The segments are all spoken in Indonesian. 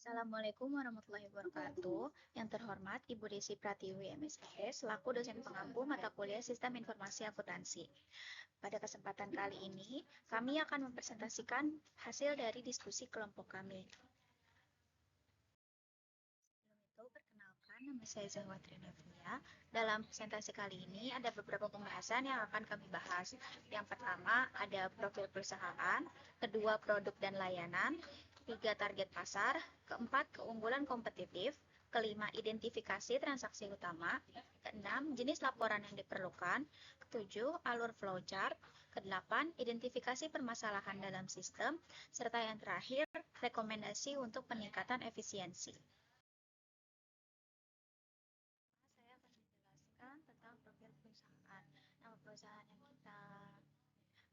Assalamualaikum warahmatullahi wabarakatuh. Yang terhormat Ibu Desi Pratiwi, MSID, selaku dosen pengampu mata kuliah Sistem Informasi Akuntansi. Pada kesempatan kali ini, kami akan mempresentasikan hasil dari diskusi kelompok kami. Sebelum itu, perkenalkan, nama saya Zahwatri Nevia. Dalam presentasi kali ini, ada beberapa pembahasan yang akan kami bahas. Yang pertama, ada profil perusahaan, kedua, produk dan layanan, tiga, target pasar, keempat, keunggulan kompetitif, kelima, identifikasi transaksi utama, keenam, jenis laporan yang diperlukan, ketujuh, alur flowchart, kedelapan, identifikasi permasalahan dalam sistem, serta yang terakhir, rekomendasi untuk peningkatan efisiensi. Saya akan menjelaskan tentang profil perusahaan. Nama perusahaan yang kita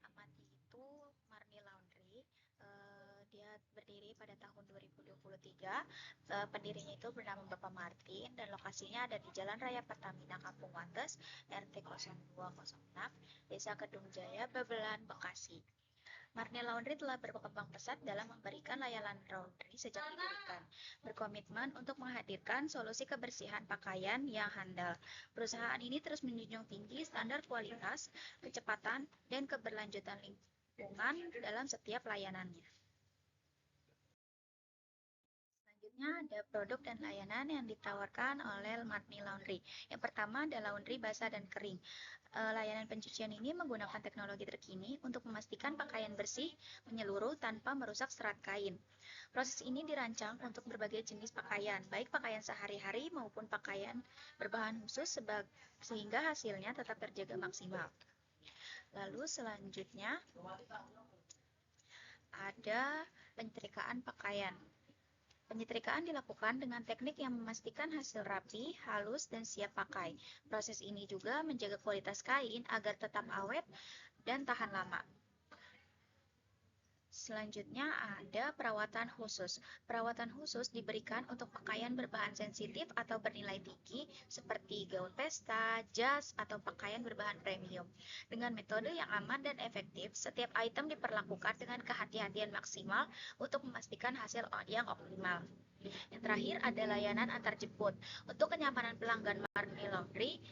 amati itu Marni Laundry. Dia berdiri pada tahun 2023. Pendirinya itu bernama Bapak Martin dan lokasinya ada di Jalan Raya Pertamina Kampung Wates, RT 0206, Desa Kedung Jaya, Babelan, Bekasi. Marni Laundry telah berkembang pesat dalam memberikan layanan laundry sejak didirikan, berkomitmen untuk menghadirkan solusi kebersihan pakaian yang handal. Perusahaan ini terus menjunjung tinggi standar kualitas, kecepatan, dan keberlanjutan lingkungan dalam setiap layanannya. Selanjutnya ada produk dan layanan yang ditawarkan oleh Marni Laundry. Yang pertama ada laundry basah dan kering. Layanan pencucian ini menggunakan teknologi terkini untuk memastikan pakaian bersih menyeluruh tanpa merusak serat kain. Proses ini dirancang untuk berbagai jenis pakaian, baik pakaian sehari-hari maupun pakaian berbahan khusus sehingga hasilnya tetap terjaga maksimal. Lalu selanjutnya ada penyetrikaan pakaian. Penyetrikaan dilakukan dengan teknik yang memastikan hasil rapi, halus, dan siap pakai. Proses ini juga menjaga kualitas kain agar tetap awet dan tahan lama. Selanjutnya ada perawatan khusus. Perawatan khusus diberikan untuk pakaian berbahan sensitif atau bernilai tinggi seperti gaun pesta, jas, atau pakaian berbahan premium. Dengan metode yang aman dan efektif, setiap item diperlakukan dengan kehati-hatian maksimal untuk memastikan hasil yang optimal. Yang terakhir ada layanan antar jemput. Untuk kenyamanan pelanggan Marni Laundry,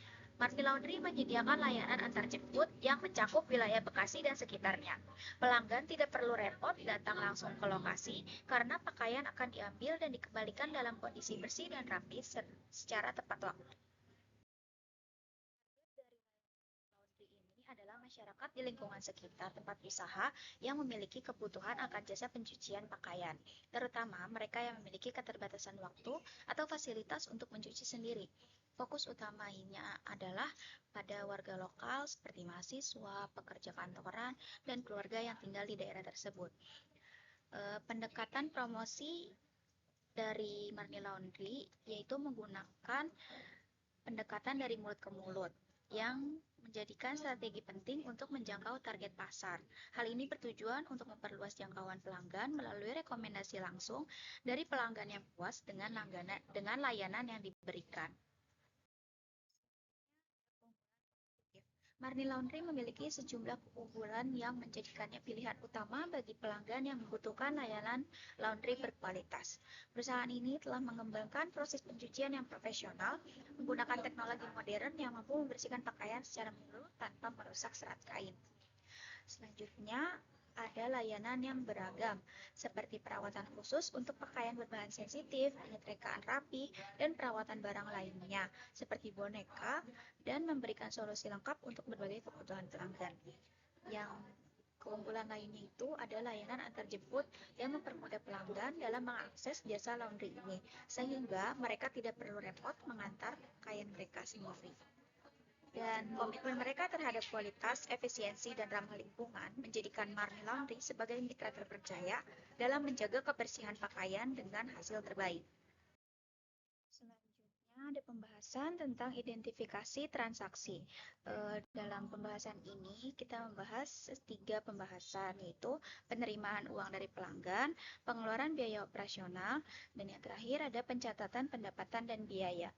Marni Laundry menyediakan layanan antar jemput yang mencakup wilayah Bekasi dan sekitarnya. Pelanggan tidak perlu repot datang langsung ke lokasi karena pakaian akan diambil dan dikembalikan dalam kondisi bersih dan rapi secara tepat waktu. Laundry ini adalah masyarakat di lingkungan sekitar tempat usaha yang memiliki kebutuhan akan jasa pencucian pakaian, terutama mereka yang memiliki keterbatasan waktu atau fasilitas untuk mencuci sendiri. Fokus utamanya adalah pada warga lokal seperti mahasiswa, pekerja kantoran, dan keluarga yang tinggal di daerah tersebut. Pendekatan promosi dari Marni Laundry yaitu menggunakan pendekatan dari mulut ke mulut yang menjadikan strategi penting untuk menjangkau target pasar. Hal ini bertujuan untuk memperluas jangkauan pelanggan melalui rekomendasi langsung dari pelanggan yang puas dengan layanan yang diberikan. Marni Laundry memiliki sejumlah keunggulan yang menjadikannya pilihan utama bagi pelanggan yang membutuhkan layanan laundry berkualitas. Perusahaan ini telah mengembangkan proses pencucian yang profesional, menggunakan teknologi modern yang mampu membersihkan pakaian secara menyeluruh tanpa merusak serat kain. Selanjutnya, ada layanan yang beragam, seperti perawatan khusus untuk pakaian berbahan sensitif, penyetrikaan rapi, dan perawatan barang lainnya, seperti boneka, dan memberikan solusi lengkap untuk berbagai kebutuhan pelanggan. Yang keunggulan lainnya itu ada layanan antar jemput yang mempermudah pelanggan dalam mengakses jasa laundry ini, sehingga mereka tidak perlu repot mengantar pakaian mereka sendiri. Dan komitmen mereka terhadap kualitas, efisiensi, dan ramah lingkungan menjadikan Marni Laundry sebagai mitra terpercaya dalam menjaga kebersihan pakaian dengan hasil terbaik. Selanjutnya ada pembahasan tentang identifikasi transaksi. Dalam pembahasan ini kita membahas tiga pembahasan, yaitu penerimaan uang dari pelanggan, pengeluaran biaya operasional, dan yang terakhir ada pencatatan pendapatan dan biaya.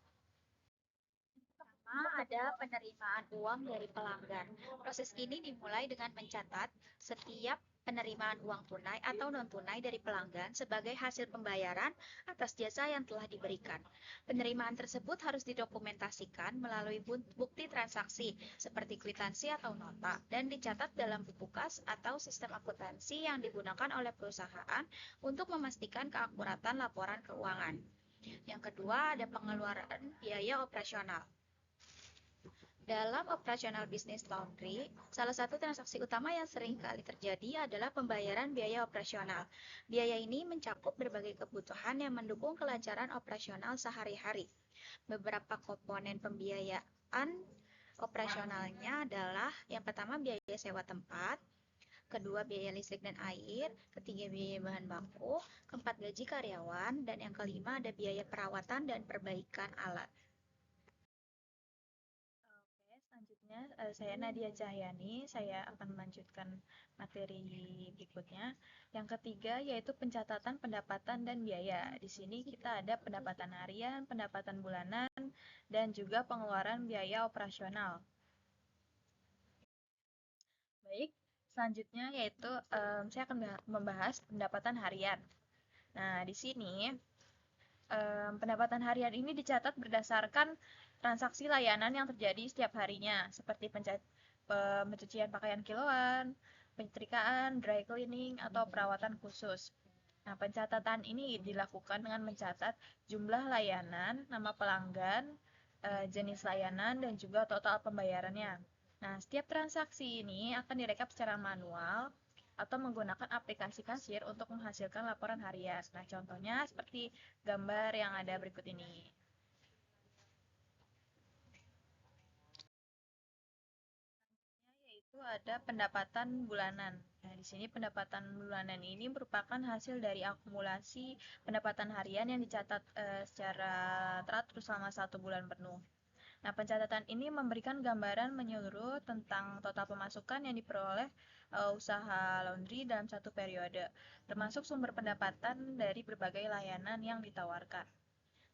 Ada penerimaan uang dari pelanggan. Proses ini dimulai dengan mencatat setiap penerimaan uang tunai atau non-tunai dari pelanggan sebagai hasil pembayaran atas jasa yang telah diberikan. Penerimaan tersebut harus didokumentasikan melalui bukti transaksi seperti kwitansi atau nota dan dicatat dalam buku kas atau sistem akuntansi yang digunakan oleh perusahaan untuk memastikan keakuratan laporan keuangan. Yang kedua, ada pengeluaran biaya operasional. Dalam operasional bisnis laundry, salah satu transaksi utama yang sering kali terjadi adalah pembayaran biaya operasional. Biaya ini mencakup berbagai kebutuhan yang mendukung kelancaran operasional sehari-hari. Beberapa komponen pembiayaan operasionalnya adalah yang pertama biaya sewa tempat, kedua biaya listrik dan air, ketiga biaya bahan baku, keempat gaji karyawan, dan yang kelima ada biaya perawatan dan perbaikan alat. Oke, selanjutnya saya Nadia Cahyani. Saya akan melanjutkan materi berikutnya. Yang ketiga yaitu pencatatan pendapatan dan biaya. Di sini kita ada pendapatan harian, pendapatan bulanan, dan juga pengeluaran biaya operasional. Baik, selanjutnya yaitu saya akan membahas pendapatan harian. Nah, di sini pendapatan harian ini dicatat berdasarkan transaksi layanan yang terjadi setiap harinya, seperti pencucian pakaian kiloan, penyetrikaan, dry cleaning, atau perawatan khusus. Nah, pencatatan ini dilakukan dengan mencatat jumlah layanan, nama pelanggan, jenis layanan, dan juga total pembayarannya. Nah, setiap transaksi ini akan direkap secara manual atau menggunakan aplikasi kasir untuk menghasilkan laporan harian. Nah, contohnya seperti gambar yang ada berikut ini. Yaitu ada pendapatan bulanan. Nah, di sini pendapatan bulanan ini merupakan hasil dari akumulasi pendapatan harian yang dicatat secara teratur selama 1 bulan penuh. Nah, pencatatan ini memberikan gambaran menyeluruh tentang total pemasukan yang diperoleh usaha laundry dalam satu periode, termasuk sumber pendapatan dari berbagai layanan yang ditawarkan.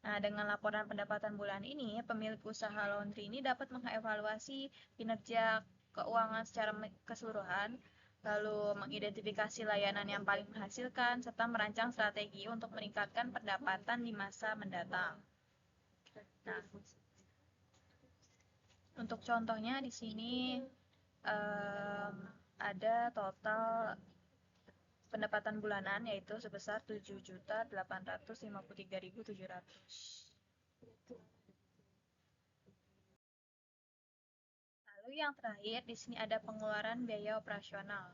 Nah, dengan laporan pendapatan bulan ini, pemilik usaha laundry ini dapat mengevaluasi kinerja keuangan secara keseluruhan, lalu mengidentifikasi layanan yang paling menghasilkan, serta merancang strategi untuk meningkatkan pendapatan di masa mendatang. Nah, untuk contohnya di sini ada total pendapatan bulanan yaitu sebesar 7.853.700. Lalu yang terakhir di sini ada pengeluaran biaya operasional.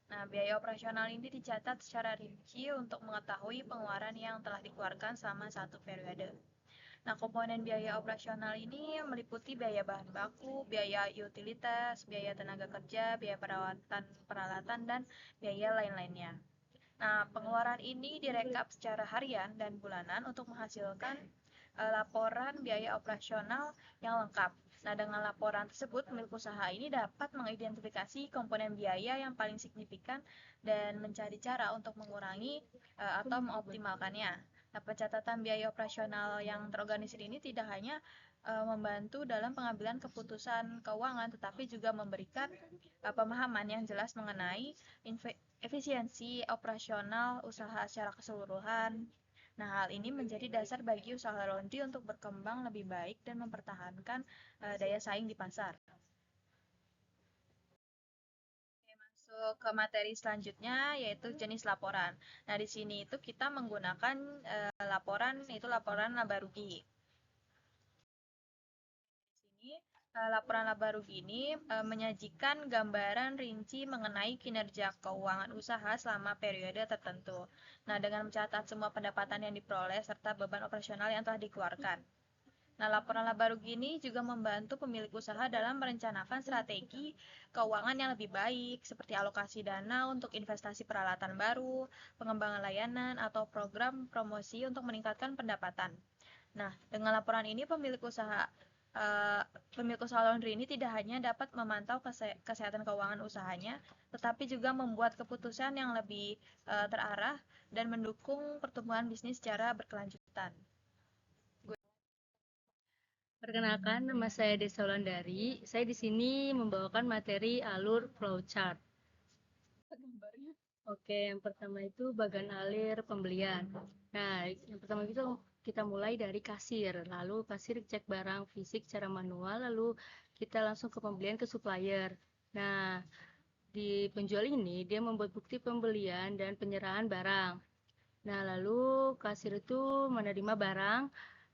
Nah, biaya operasional ini dicatat secara rinci untuk mengetahui pengeluaran yang telah dikeluarkan selama satu periode. Nah, komponen biaya operasional ini meliputi biaya bahan baku, biaya utilitas, biaya tenaga kerja, biaya perawatan peralatan, dan biaya lain-lainnya. Nah, pengeluaran ini direkap secara harian dan bulanan untuk menghasilkan laporan biaya operasional yang lengkap. Nah, dengan laporan tersebut, pemilik usaha ini dapat mengidentifikasi komponen biaya yang paling signifikan dan mencari cara untuk mengurangi atau mengoptimalkannya. Nah, pencatatan biaya operasional yang terorganisir ini tidak hanya membantu dalam pengambilan keputusan keuangan, tetapi juga memberikan pemahaman yang jelas mengenai efisiensi operasional usaha secara keseluruhan. Nah, hal ini menjadi dasar bagi usaha laundry untuk berkembang lebih baik dan mempertahankan daya saing di pasar. Oke, masuk ke materi selanjutnya yaitu jenis laporan. Nah, di sini itu kita menggunakan laporan yaitu laporan laba rugi. Di sini laporan laba rugi ini menyajikan gambaran rinci mengenai kinerja keuangan usaha selama periode tertentu. Nah, dengan mencatat semua pendapatan yang diperoleh serta beban operasional yang telah dikeluarkan. Nah, laporan laba rugi ini juga membantu pemilik usaha dalam merencanakan strategi keuangan yang lebih baik, seperti alokasi dana untuk investasi peralatan baru, pengembangan layanan, atau program promosi untuk meningkatkan pendapatan. Nah, dengan laporan ini pemilik usaha laundry ini tidak hanya dapat memantau kesehatan keuangan usahanya, tetapi juga membuat keputusan yang lebih terarah dan mendukung pertumbuhan bisnis secara berkelanjutan. Perkenalkan, nama saya Desa Wulandari. Saya di sini membawakan materi alur flowchart. Oke, yang pertama itu bagan alir pembelian. Nah, yang pertama itu kita mulai dari kasir, lalu kasir cek barang fisik secara manual, lalu kita langsung ke pembelian ke supplier. Nah, di penjual ini dia membuat bukti pembelian dan penyerahan barang. Nah, lalu kasir itu menerima barang,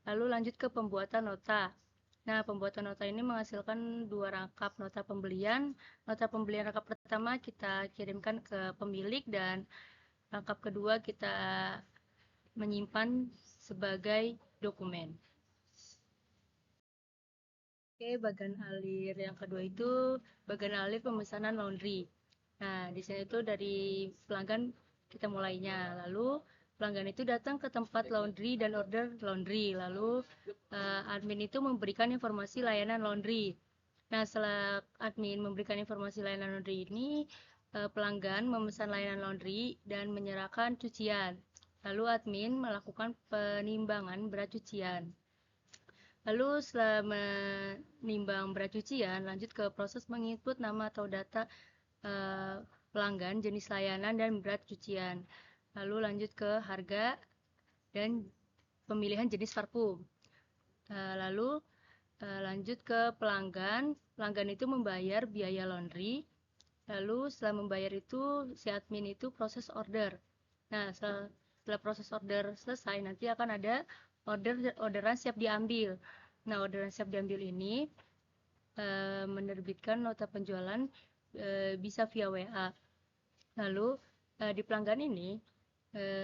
lalu lanjut ke pembuatan nota. Nah, pembuatan nota ini menghasilkan dua rangkap nota pembelian. Nota pembelian rangkap pertama kita kirimkan ke pemilik dan rangkap kedua kita menyimpan sebagai dokumen. Oke, bagan alir yang kedua itu bagan alir pemesanan laundry. Nah, di sini itu dari pelanggan kita mulainya. Lalu pelanggan itu datang ke tempat laundry dan order laundry. Lalu admin itu memberikan informasi layanan laundry. Nah, setelah admin memberikan informasi layanan laundry ini, pelanggan memesan layanan laundry dan menyerahkan cucian. Lalu admin melakukan penimbangan berat cucian. Lalu setelah menimbang berat cucian, lanjut ke proses menginput nama atau data pelanggan, jenis layanan, dan berat cucian. Lalu lanjut ke harga dan pemilihan jenis parfum. Lalu lanjut ke pelanggan. Pelanggan itu membayar biaya laundry. Lalu setelah membayar itu si admin itu proses order. Nah, setelah proses order selesai nanti akan ada orderan siap diambil. Nah, orderan siap diambil ini menerbitkan nota penjualan bisa via WA. Lalu di pelanggan ini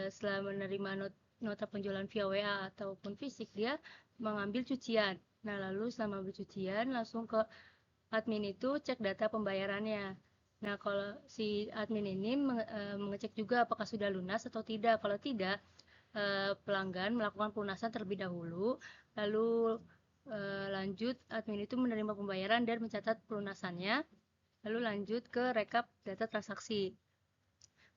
setelah menerima nota penjualan via WA ataupun fisik, dia mengambil cucian. Nah, lalu setelah mengambil cucian langsung ke admin itu cek data pembayarannya. Nah, kalau si admin ini mengecek juga apakah sudah lunas atau tidak. Kalau tidak, pelanggan melakukan pelunasan terlebih dahulu, lalu lanjut admin itu menerima pembayaran dan mencatat pelunasannya, lalu lanjut ke rekap data transaksi.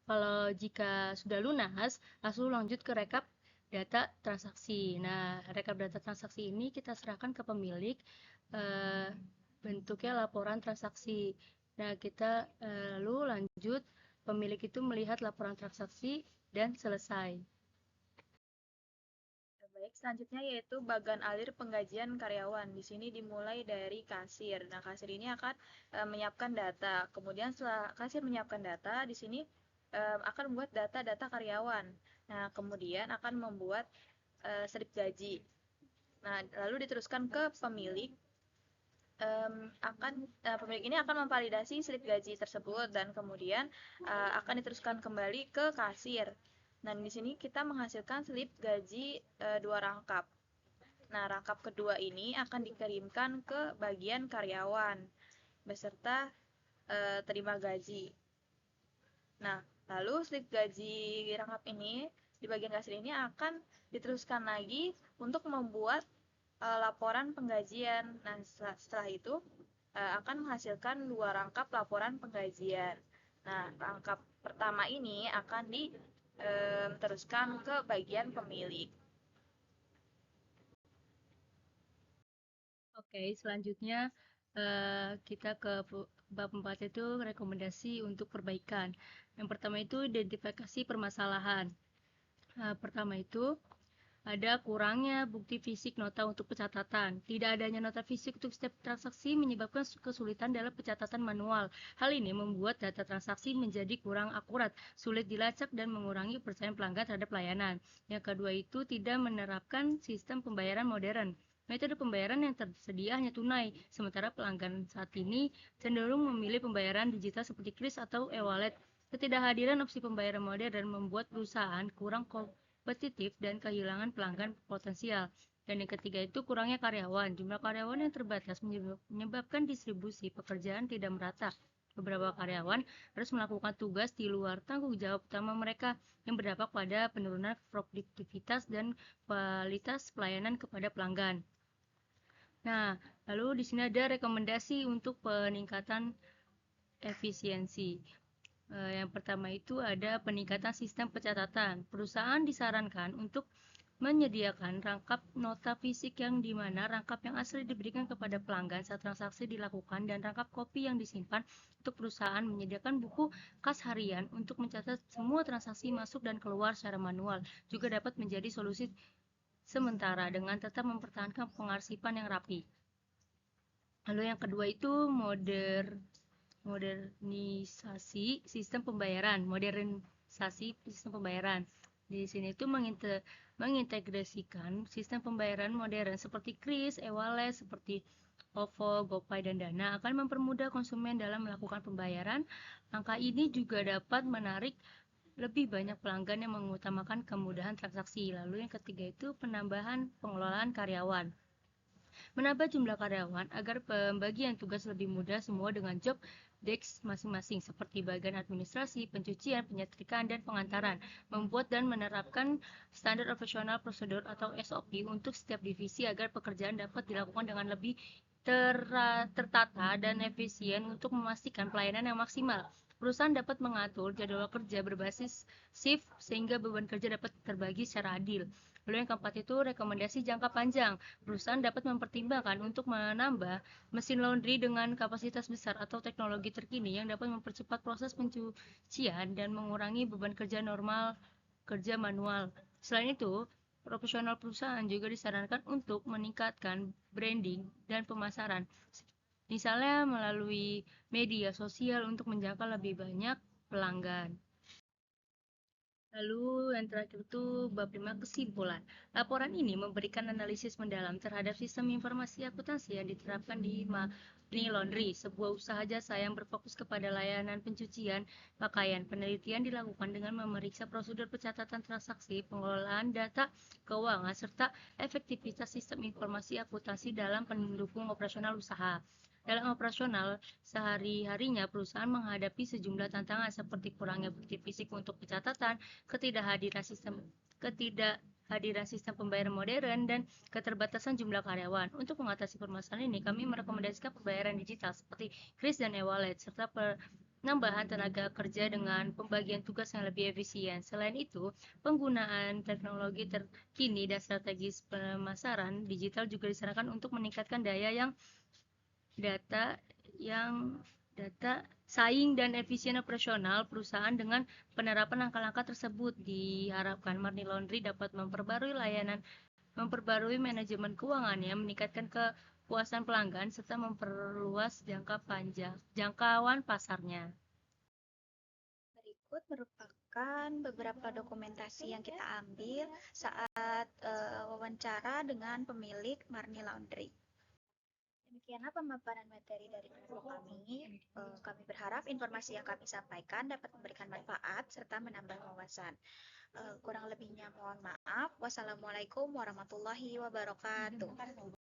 Kalau jika sudah lunas, langsung lanjut ke rekap data transaksi. Nah, rekap data transaksi ini kita serahkan ke pemilik, bentuknya laporan transaksi. Nah, kita lalu lanjut, pemilik itu melihat laporan transaksi dan selesai. Baik, selanjutnya yaitu bagan alir penggajian karyawan. Di sini dimulai dari kasir. Nah, kasir ini akan menyiapkan data. Kemudian setelah kasir menyiapkan data, di sini akan membuat data-data karyawan. Nah, kemudian akan membuat slip gaji. Nah, lalu diteruskan ke pemilik. Pemilik ini akan memvalidasi slip gaji tersebut dan kemudian akan diteruskan kembali ke kasir. Nah, di sini kita menghasilkan slip gaji 2 rangkap. Nah, rangkap kedua ini akan dikirimkan ke bagian karyawan beserta terima gaji. Nah, lalu slip gaji rangkap ini di bagian kasir ini akan diteruskan lagi untuk membuat laporan penggajian. Nah, setelah itu akan menghasilkan 2 rangkap laporan penggajian. Nah, rangkap pertama ini akan diteruskan ke bagian pemilik. Oke, selanjutnya kita ke bab 4 itu rekomendasi untuk perbaikan. Yang pertama itu identifikasi permasalahan. Pertama itu ada kurangnya bukti fisik nota untuk pencatatan. Tidak adanya nota fisik untuk setiap transaksi menyebabkan kesulitan dalam pencatatan manual. Hal ini membuat data transaksi menjadi kurang akurat, sulit dilacak, dan mengurangi kepercayaan pelanggan terhadap layanan. Yang kedua itu tidak menerapkan sistem pembayaran modern. Metode pembayaran yang tersedia hanya tunai, sementara pelanggan saat ini cenderung memilih pembayaran digital seperti kris atau e-wallet. Ketidakhadiran opsi pembayaran modern membuat perusahaan kurang kompetitif dan kehilangan pelanggan potensial. Dan yang ketiga itu kurangnya karyawan. Jumlah karyawan yang terbatas menyebabkan distribusi pekerjaan tidak merata. Beberapa karyawan harus melakukan tugas di luar tanggung jawab utama mereka yang berdampak pada penurunan produktivitas dan kualitas pelayanan kepada pelanggan. Nah, lalu di sini ada rekomendasi untuk peningkatan efisiensi. Yang pertama itu ada peningkatan sistem pencatatan. Perusahaan disarankan untuk menyediakan rangkap nota fisik yang dimana rangkap yang asli diberikan kepada pelanggan saat transaksi dilakukan dan rangkap kopi yang disimpan. Untuk perusahaan menyediakan buku kas harian untuk mencatat semua transaksi masuk dan keluar secara manual juga dapat menjadi solusi sementara dengan tetap mempertahankan pengarsipan yang rapi. Lalu yang kedua itu modernisasi sistem pembayaran. Di sini itu mengintegrasikan sistem pembayaran modern seperti KRIS, e-wallet, seperti OVO, GoPay, dan Dana akan mempermudah konsumen dalam melakukan pembayaran. Angka ini juga dapat menarik lebih banyak pelanggan yang mengutamakan kemudahan transaksi. Lalu yang ketiga itu penambahan pengelolaan karyawan. Menambah jumlah karyawan agar pembagian tugas lebih mudah semua dengan job desk masing-masing seperti bagian administrasi, pencucian, penyetrikaan, dan pengantaran. Membuat dan menerapkan standar operasional prosedur atau SOP untuk setiap divisi agar pekerjaan dapat dilakukan dengan lebih tertata dan efisien untuk memastikan pelayanan yang maksimal. Perusahaan dapat mengatur jadwal kerja berbasis shift sehingga beban kerja dapat terbagi secara adil. Lalu yang keempat itu rekomendasi jangka panjang. Perusahaan dapat mempertimbangkan untuk menambah mesin laundry dengan kapasitas besar atau teknologi terkini yang dapat mempercepat proses pencucian dan mengurangi beban kerja manual. Selain itu, profesional perusahaan juga disarankan untuk meningkatkan branding dan pemasaran, misalnya melalui media sosial untuk menjangkau lebih banyak pelanggan. Lalu yang terakhir itu bab 5 kesimpulan. Laporan ini memberikan analisis mendalam terhadap sistem informasi akuntansi yang diterapkan di Money Laundry, sebuah usaha jasa yang berfokus kepada layanan pencucian pakaian. Penelitian dilakukan dengan memeriksa prosedur pencatatan transaksi, pengelolaan data keuangan, serta efektivitas sistem informasi akuntansi dalam pendukung operasional usaha. Dalam operasional sehari-harinya, perusahaan menghadapi sejumlah tantangan seperti kurangnya bukti fisik untuk pencatatan, ketidakhadiran sistem pembayaran modern, dan keterbatasan jumlah karyawan. Untuk mengatasi permasalahan ini, kami merekomendasikan pembayaran digital seperti KRIS dan e-wallet, serta penambahan tenaga kerja dengan pembagian tugas yang lebih efisien. Selain itu, penggunaan teknologi terkini dan strategis pemasaran digital juga disarankan untuk meningkatkan data saing dan efisien operasional perusahaan. Dengan penerapan langkah-langkah tersebut, diharapkan Money Laundry dapat memperbarui manajemen keuangannya, meningkatkan kepuasan pelanggan, serta memperluas jangkauan pasarnya. Berikut merupakan beberapa dokumentasi yang kita ambil saat wawancara dengan pemilik Money Laundry. Demikianlah pemaparan materi dari guru kami. Kami berharap informasi yang kami sampaikan dapat memberikan manfaat serta menambah wawasan. Kurang lebihnya mohon maaf. Wassalamualaikum warahmatullahi wabarakatuh.